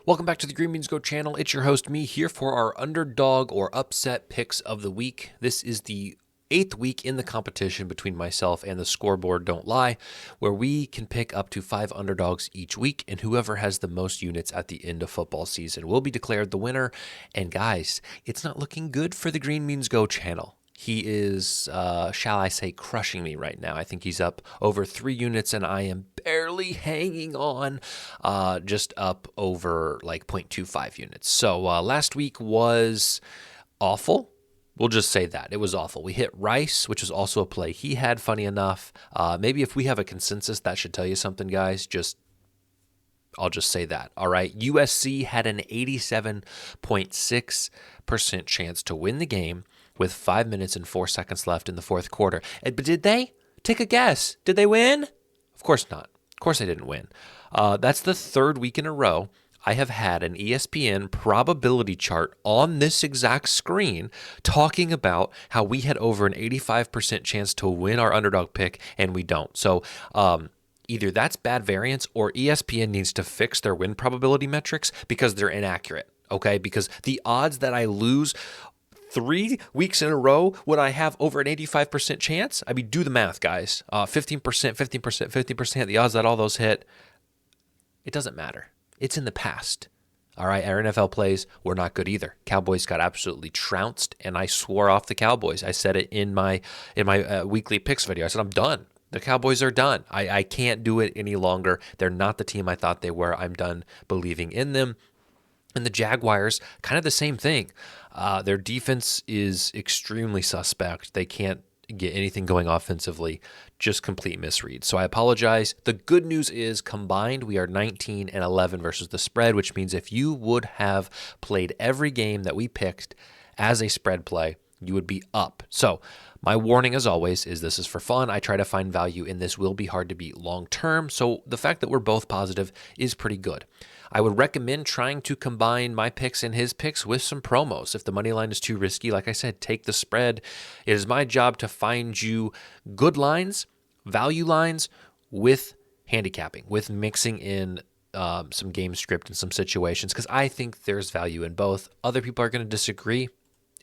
Welcome back to the Green Beans Go channel. It's your host, me, here for our underdog or upset picks of the week. This is the 8th week in the competition between myself and the scoreboard Don't Lie, where we can pick up to 5 underdogs each week, and whoever has the most units at the end of football season will be declared the winner. And guys, it's not looking good for the Green Beans Go channel. He is, shall I say, crushing me right now. I think he's up over 3 units, and I am barely hanging on, just up over like 0.25 units. So last week was awful. We'll just say that. It was awful. We hit Rice, which was also a play he had, funny enough. Maybe if we have a consensus, that should tell you something, guys. I'll just say that. All right. USC had an 87.6% chance to win the game with 5 minutes and 4 seconds left in the fourth quarter. But did they? Take a guess. Did they win? Of course not. Of course they didn't win. That's the 3rd week in a row I have had an ESPN probability chart on this exact screen talking about how we had over an 85% chance to win our underdog pick, and we don't. So either that's bad variance or ESPN needs to fix their win probability metrics because they're inaccurate, okay? Because the odds that I lose 3 weeks in a row when I have over an 85% chance, I mean, do the math, guys. 15%, 15%, 50%, the odds that all those hit, it doesn't matter. It's in the past. All right, our NFL plays were not good either. Cowboys got absolutely trounced, and I swore off the Cowboys. I said it in my weekly picks video. I said, I'm done. The Cowboys are done. I can't do it any longer. They're not the team I thought they were. I'm done believing in them. And the Jaguars, kind of the same thing. Their defense is extremely suspect. They can't get anything going offensively, just complete misread. So I apologize. The good news is combined, we are 19-11 versus the spread, which means if you would have played every game that we picked as a spread play, you would be up. So my warning, as always, is this is for fun. I try to find value in this. Will be hard to beat long term. So the fact that we're both positive is pretty good. I would recommend trying to combine my picks and his picks with some promos. If the money line is too risky, like I said, take the spread. It is my job to find you good lines, value lines with handicapping, with mixing in some game script and some situations, because I think there's value in both. Other people are going to disagree,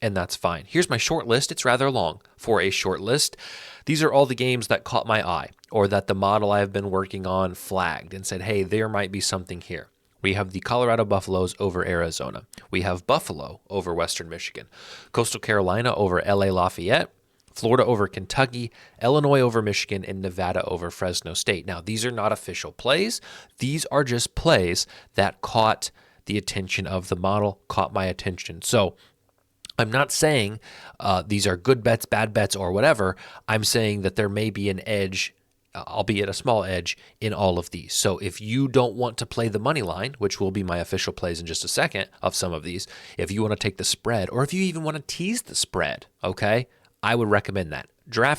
and that's fine. Here's my short list. It's rather long for a short list. These are all the games that caught my eye or that the model I've been working on flagged and said, hey, there might be something here. We have the Colorado Buffaloes over Arizona. We have Buffalo over Western Michigan. Coastal Carolina over LA Lafayette. Florida over Kentucky. Illinois over Michigan. And Nevada over Fresno State. Now, these are not official plays. These are just plays that caught the attention of the model, caught my attention. So I'm not saying these are good bets, bad bets, or whatever. I'm saying that there may be an edge, albeit a small edge, in all of these. So if you don't want to play the money line, which will be my official plays in just a second of some of these, if you want to take the spread, or if you even want to tease the spread, okay, I would recommend that.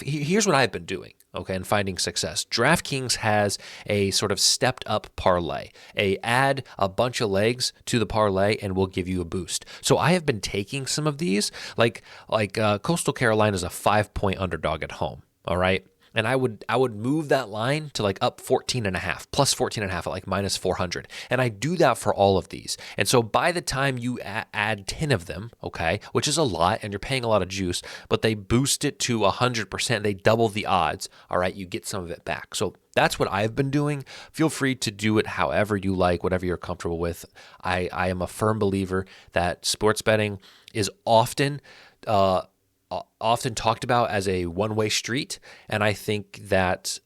Here's what I've been doing, okay, and finding success. DraftKings has a sort of stepped up parlay. Add a bunch of legs to the parlay and we'll give you a boost. So I have been taking some of these, like Coastal Carolina is a 5-point underdog at home, all right? And I would move that line to like up 14.5, plus 14.5 at like minus 400. And I do that for all of these. And so by the time you add 10 of them, okay, which is a lot and you're paying a lot of juice, but they boost it to 100%, they double the odds, all right, you get some of it back. So that's what I've been doing. Feel free to do it however you like, whatever you're comfortable with. I am a firm believer that sports betting is often talked about as a one-way street, and I think that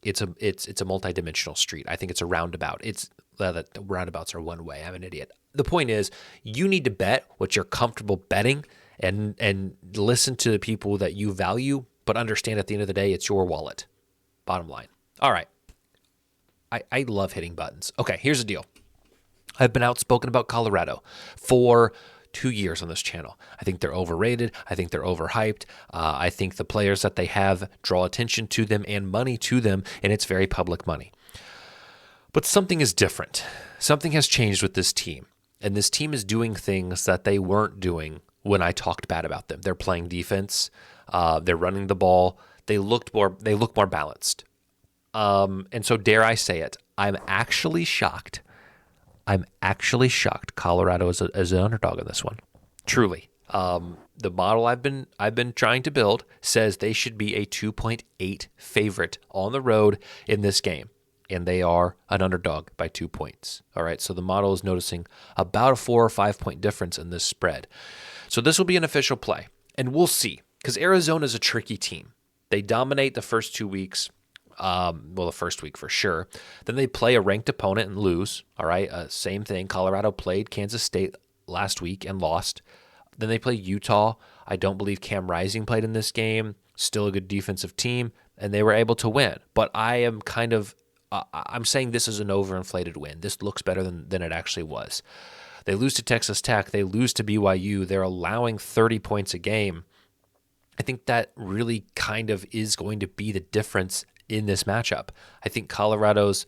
it's a multidimensional street. I think it's a roundabout. It's the roundabouts are one way. I'm an idiot. The point is, you need to bet what you're comfortable betting, and listen to the people that you value, but understand at the end of the day, it's your wallet. Bottom line. All right. I love hitting buttons. Okay, here's the deal. I've been outspoken about Colorado for 2 years on this channel. I think they're overrated. I think they're overhyped. I think the players that they have draw attention to them and money to them, and it's very public money. But something is different. Something has changed with this team, and this team is doing things that they weren't doing when I talked bad about them. They're playing defense. They're running the ball. They look more balanced. And so dare I say it, I'm actually shocked I'm actually shocked Colorado is an underdog in this one. Truly. The model I've been trying to build says they should be a 2.8 favorite on the road in this game, and they are an underdog by 2 points. All right, so the model is noticing about a 4 or 5 point difference in this spread. So this will be an official play, and we'll see, because Arizona is a tricky team. They dominate the first 2 weeks. The first week for sure. Then they play a ranked opponent and lose. All right, same thing. Colorado played Kansas State last week and lost. Then they play Utah. I don't believe Cam Rising played in this game. Still a good defensive team, and they were able to win. But I am I'm saying this is an overinflated win. This looks better than it actually was. They lose to Texas Tech. They lose to BYU. They're allowing 30 points a game. I think that really kind of is going to be the difference in this matchup. I think Colorado's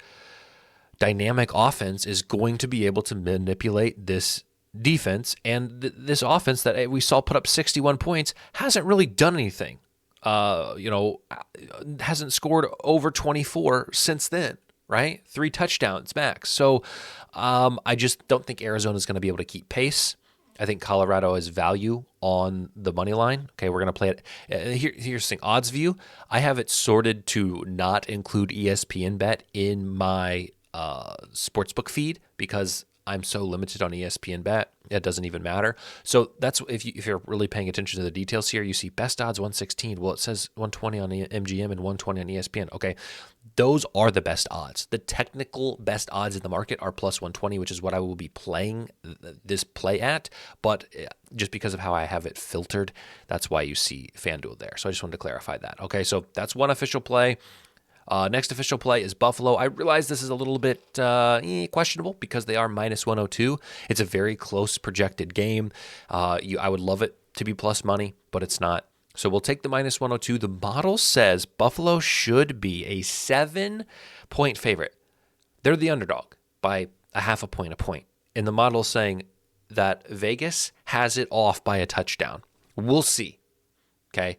dynamic offense is going to be able to manipulate this defense, and this offense that we saw put up 61 points hasn't really done anything. Hasn't scored over 24 since then, right? 3 touchdowns max. So I just don't think Arizona is going to be able to keep pace. I think Colorado has value on the money line. Okay, we're going to play it. Here's the thing. Odds view, I have it sorted to not include ESPN bet in my sportsbook feed because I'm so limited on ESPN bet, it doesn't even matter. So that's if you're really paying attention to the details here, you see best odds 116. Well, it says 120 on the MGM and 120 on ESPN. Okay, those are the best odds. The technical best odds in the market are plus 120, which is what I will be playing this play at. But just because of how I have it filtered, that's why you see FanDuel there. So I just wanted to clarify that. Okay, so that's one official play. Next official play is Buffalo. I realize this is a little bit questionable because they are minus 102. It's a very close projected game. I would love it to be plus money, but it's not. So we'll take the minus 102. The model says Buffalo should be a 7-point favorite. They're the underdog by a half a point. And the model is saying that Vegas has it off by a touchdown. We'll see. Okay.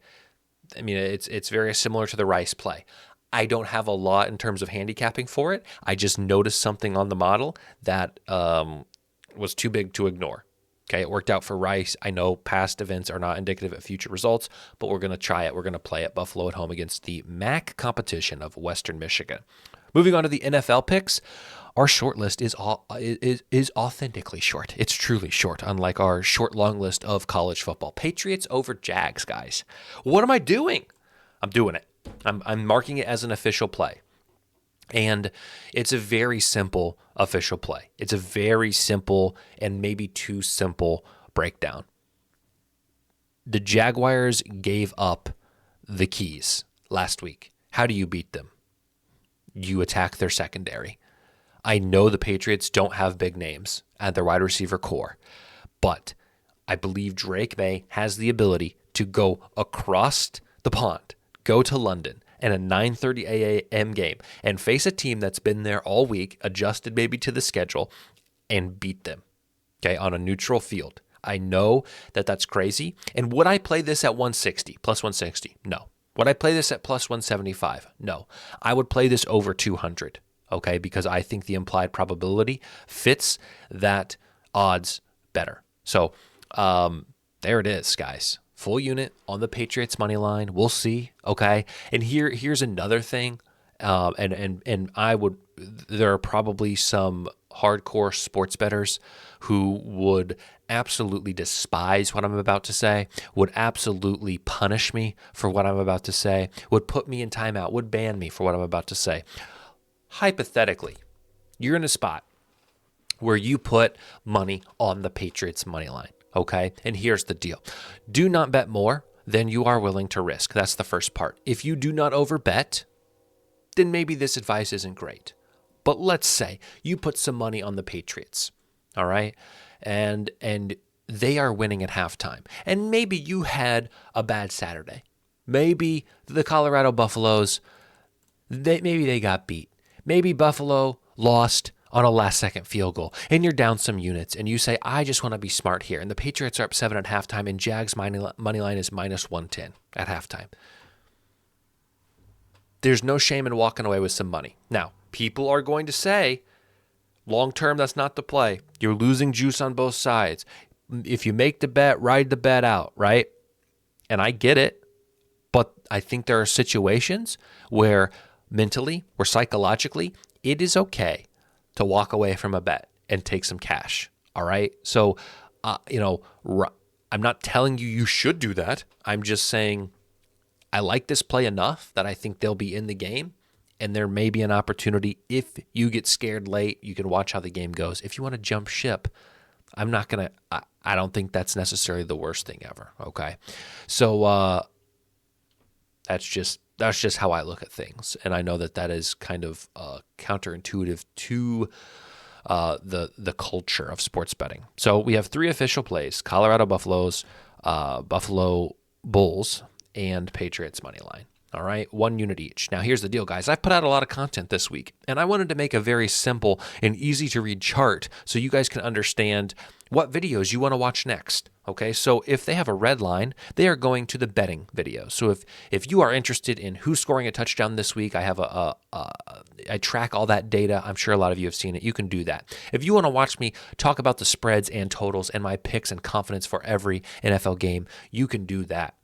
I mean, it's very similar to the Rice play. I don't have a lot in terms of handicapping for it. I just noticed something on the model that was too big to ignore. Okay, it worked out for Rice. I know past events are not indicative of future results, but we're going to try it. We're going to play at Buffalo at home against the MAC competition of Western Michigan. Moving on to the NFL picks, our short list is authentically short. It's truly short, unlike our short long list of college football. Patriots over Jags, guys. What am I doing? I'm doing it. I'm marking it as an official play. And it's a very simple official play. It's a very simple and maybe too simple breakdown. The Jaguars gave up the keys last week. How do you beat them? You attack their secondary. I know the Patriots don't have big names at their wide receiver core, but I believe Drake May has the ability to go across the pond, go to London, and a 9:30 a.m. game and face a team that's been there all week, adjusted maybe to the schedule, and beat them, okay, on a neutral field. I know that that's crazy. And would I play this at 160, plus 160? No. Would I play this at plus 175? No. I would play this over 200, okay, because I think the implied probability fits that odds better. So there it is, guys. Full unit on the Patriots money line. We'll see. Okay. And here's another thing. And there are probably some hardcore sports bettors who would absolutely despise what I'm about to say, would absolutely punish me for what I'm about to say, would put me in timeout, would ban me for what I'm about to say. Hypothetically, you're in a spot where you put money on the Patriots money line. Okay, and here's the deal. Do not bet more than you are willing to risk. That's the first part. If you do not overbet, then maybe this advice isn't great. But let's say you put some money on the Patriots, all right, and they are winning at halftime. And maybe you had a bad Saturday. Maybe the Colorado Buffaloes, maybe they got beat. Maybe Buffalo lost on a last-second field goal, and you're down some units, and you say, I just want to be smart here, and the Patriots are up 7 at halftime, and Jags' money line is minus 110 at halftime. There's no shame in walking away with some money. Now, people are going to say, Long term, that's not the play. You're losing juice on both sides. If you make the bet, ride the bet out, right? And I get it, but I think there are situations where mentally or psychologically, it is okay to walk away from a bet and take some cash. All right. So, I'm not telling you should do that. I'm just saying I like this play enough that I think they'll be in the game. And there may be an opportunity if you get scared late, you can watch how the game goes. If you want to jump ship, I don't think that's necessarily the worst thing ever. Okay. So, that's just how I look at things. And I know that is kind of counterintuitive to the culture of sports betting. So we have 3 official plays: Colorado Buffaloes, Buffalo Bulls, and Patriots money line. All right, 1 unit each. Now, here's the deal, guys. I've put out a lot of content this week, and I wanted to make a very simple and easy to read chart so you guys can understand what videos you want to watch next. Okay, so if they have a red line, they are going to the betting video. So if you are interested in who's scoring a touchdown this week, I have I track all that data. I'm sure a lot of you have seen it. You can do that. If you want to watch me talk about the spreads and totals and my picks and confidence for every NFL game, you can do that.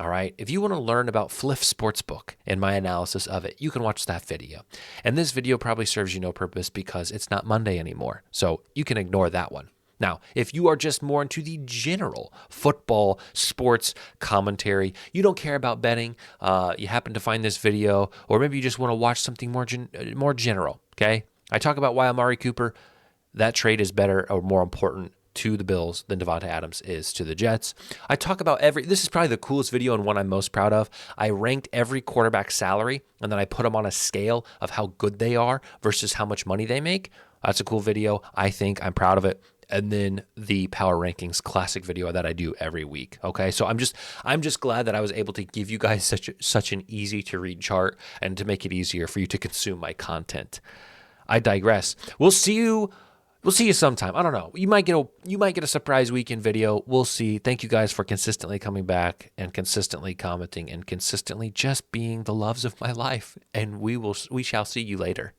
All right. If you want to learn about Fliff Sportsbook and my analysis of it, you can watch that video. And this video probably serves you no purpose because it's not Monday anymore. So you can ignore that one. Now, if you are just more into the general football, sports commentary, you don't care about betting, you happen to find this video, or maybe you just want to watch something more general, okay? I talk about why Amari Cooper, that trade is better or more important to the Bills than Devonta Adams is to the Jets. I talk about this is probably the coolest video and one I'm most proud of. I ranked every quarterback's salary, and then I put them on a scale of how good they are versus how much money they make. That's a cool video. I think I'm proud of it. And then the power rankings classic video that I do every week. Okay. So I'm just glad that I was able to give you guys such an easy to read chart and to make it easier for you to consume my content. I digress. We'll see you sometime. I don't know. You might get a surprise weekend video. We'll see. Thank you guys for consistently coming back and consistently commenting and consistently just being the loves of my life. And we shall see you later.